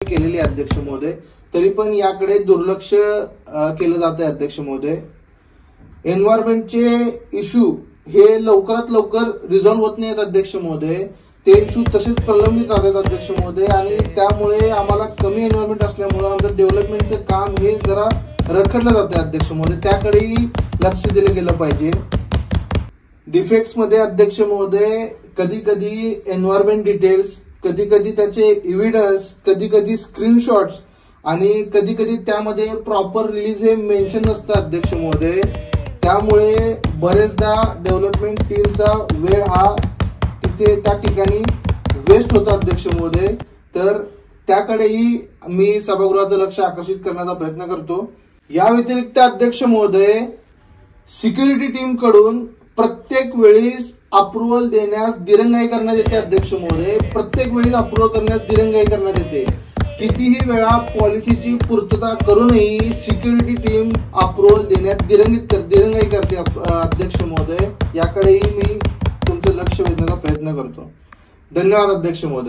केलेली आहे अध्यक्ष महोदय, तरी पण याकडे दुर्लक्ष केलं जात आहे अध्यक्ष महोदय। एन्व्हायरमेंटचे इश्यू हे लवकरात लवकर रिझॉल्व्ह होत नाहीत अध्यक्ष महोदय, ते इश्यू तसेच प्रलंबित राहतात अध्यक्ष महोदय आणि त्यामुळे आम्हाला कमी एन्व्हायरमेंट असल्यामुळे आमचं डेव्हलपमेंटचं काम हे जरा रखडलं जातं अध्यक्ष महोदय, त्याकडेही लक्ष दिलं गेलं पाहिजे। डिफेक्ट्स मध्ये अध्यक्ष महोदय कधी कधी एन्व्हायरमेंट डिटेल्स, कधी कधी त्याचे एव्हिडन्स, कधी कधी स्क्रीनशॉट्स आणि कधी कधी त्यामध्ये प्रॉपर रिलीज हे मेन्शन नसतं अध्यक्ष महोदय, त्यामुळे बरेचदा डेव्हलपमेंट टीमचा वेळ हा तिथे त्या ठिकाणी वेस्ट होतो अध्यक्ष महोदय। तर त्याकडेही मी सभागृहाचं लक्ष आकर्षित करण्याचा प्रयत्न करतो। या व्यतिरिक्त अध्यक्ष महोदय सिक्युरिटी टीम कडून प्रत्येक वेळी अप्रुव्हल देण्यास दिरंगाई करण्यात येते अध्यक्ष महोदय, प्रत्येक वेळी अप्रुव्हल करण्यास दिरंगाई करण्यात येते। कितीही वेळा पॉलिसीची पूर्तता करूनही सिक्युरिटी टीम अप्रुव्हल देण्यात दिरंगाई करते अध्यक्ष महोदय, याकडेही मी तुमचं लक्ष वेधण्याचा प्रयत्न करतो। धन्यवाद अध्यक्ष महोदय।